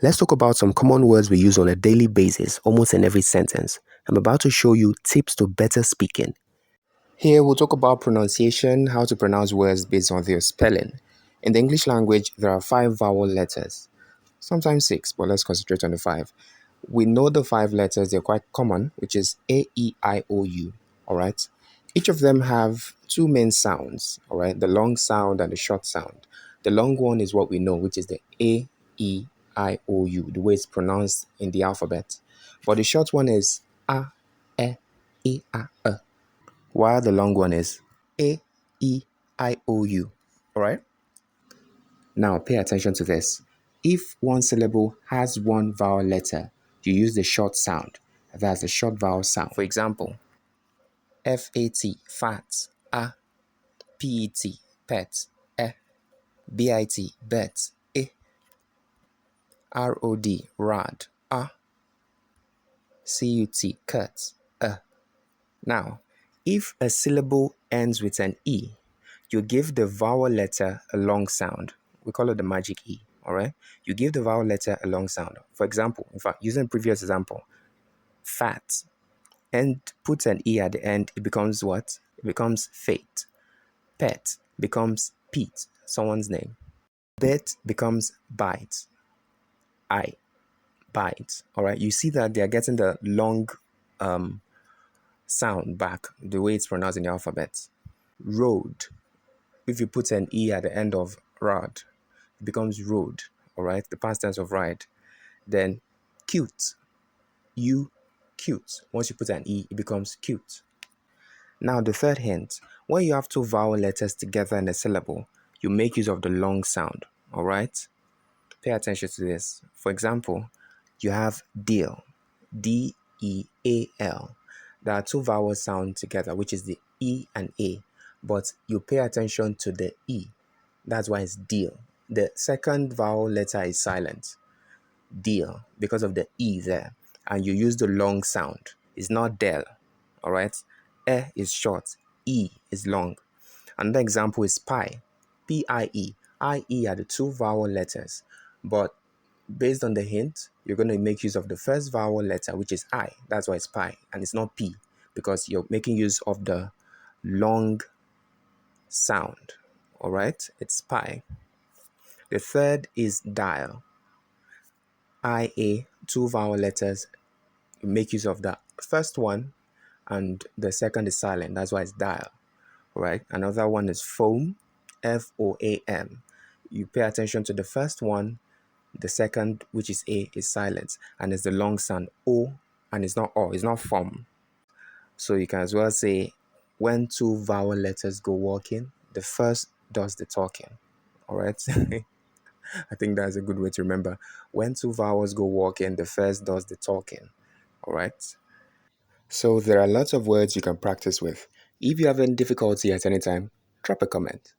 Let's talk about some common words we use on a daily basis, almost in every sentence. I'm about to show you tips to better speaking. Here we'll talk about pronunciation, how to pronounce words based on their spelling. In the English language, there are 5 vowel letters, sometimes 6, but let's concentrate on the 5. We know the 5 letters, they're quite common, which is A, E, I, O, U, all right? Each of them have 2 main sounds, all right? The long sound and the short sound. The long one is what we know, which is the A, E, I, O, U, the way it's pronounced in the alphabet. But the short one is A, E, A, E, while the long one is A, E, I, O, U, all right? Now pay attention to this. If one syllable has one vowel letter, you use the short sound. That's the short vowel sound. For example, F-A-T, fat, A, P-E-T, pet, E, B-I-T, bet, I, R-O-D, rod, A, C-U-T, cut, Now, if a syllable ends with an E, you give the vowel letter a long sound. We call it the magic E, all right? You give the vowel letter a long sound. For example, in fact, using the previous example, fat, and put an E at the end, it becomes what? It becomes fate. Pet becomes Pete, someone's name. Bet becomes bite. I, bite, all right? You see that they're getting the long sound back, the way it's pronounced in the alphabet. Road, if you put an E at the end of rod, it becomes road, all right? The past tense of ride. Then cute, you, cute. Once you put an E, it becomes cute. Now the third hint, when you have 2 vowel letters together in a syllable, you make use of the long sound, all right? Pay attention to this. For example, you have deal, D-E-A-L. There are 2 vowels sound together, which is the E and A, but you pay attention to the E. That's why it's deal. The second vowel letter is silent, deal, because of the E there, and you use the long sound. It's not del, all right? E is short, E is long. Another example is pie, P-I-E. I-E are the 2 vowel letters, but based on the hint, you're going to make use of the first vowel letter, which is I. That's why it's pie, and it's not P, because you're making use of the long sound, all right? It's pie. The third is dial, I-A, 2 vowel letters. You make use of the first one, and the second is silent. That's why it's dial, right? Another one is foam, F-O-A-M. You pay attention to the first one, the second, which is A, is silent, and it's the long sound O, and it's not O, it's not foam. So you can as well say, when 2 vowel letters go walking, the first does the talking, all right? I think that's a good way to remember. When 2 vowels go walking, the first does the talking, all right? So there are lots of words you can practice with. If you have any difficulty at any time, drop a comment.